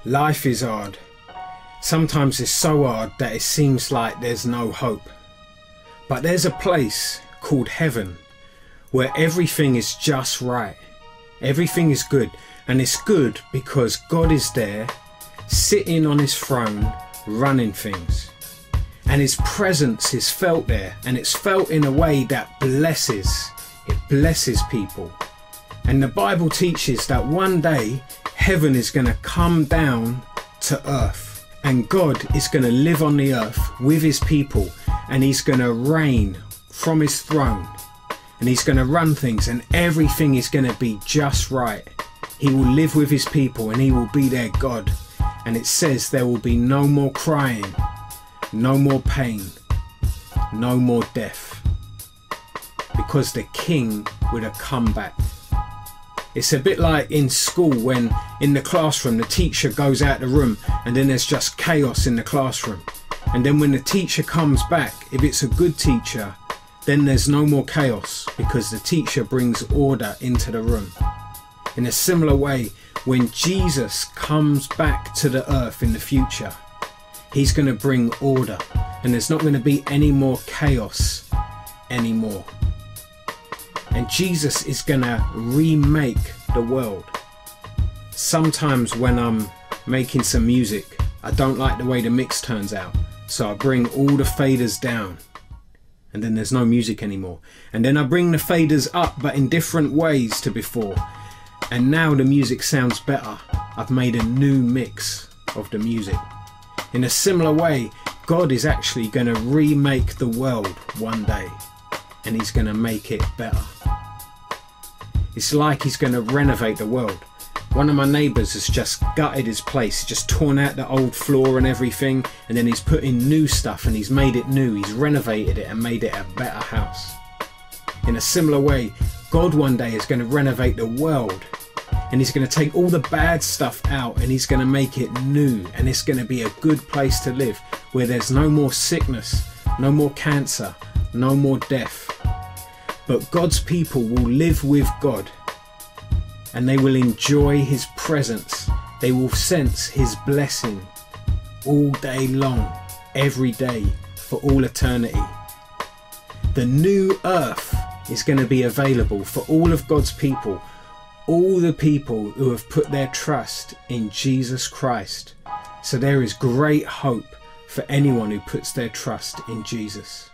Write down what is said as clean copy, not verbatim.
Life is hard. Sometimes it's so hard that it seems like there's no hope. But there's a place called heaven where everything is just right. Everything is good, and it's good because God is there, sitting on his throne, running things. And his presence is felt there, and it's felt in a way that blesses. It blesses people. And the Bible teaches that one day heaven is going to come down to earth, and God is going to live on the earth with his people, and he's going to reign from his throne, and he's going to run things, and everything is going to be just right. He will live with his people, and he will be their God. And it says there will be no more crying, no more pain, no more death, because the King would have come back. It's a bit like in school when in the classroom the teacher goes out the room and then there's just chaos in the classroom. And then when the teacher comes back, if it's a good teacher, then there's no more chaos because the teacher brings order into the room. In a similar way, when Jesus comes back to the earth in the future, he's going to bring order, and there's not going to be any more chaos anymore. And Jesus is going to remake the world. Sometimes when I'm making some music, I don't like the way the mix turns out, so I bring all the faders down, and then there's no music anymore. And then I bring the faders up, but in different ways to before, and now the music sounds better. I've made a new mix of the music. In a similar way, God is actually going to remake the world one day, and he's going to make it better. It's like he's going to renovate the world. One of my neighbours has just gutted his place, just torn out the old floor and everything, and then he's put in new stuff and he's made it new. He's renovated it and made it a better house. In a similar way, God one day is going to renovate the world, and he's going to take all the bad stuff out and he's going to make it new, and it's going to be a good place to live where there's no more sickness, no more cancer, no more death. But God's people will live with God, and they will enjoy his presence. They will sense his blessing all day long, every day, for all eternity. The new earth is going to be available for all of God's people, all the people who have put their trust in Jesus Christ. So there is great hope for anyone who puts their trust in Jesus.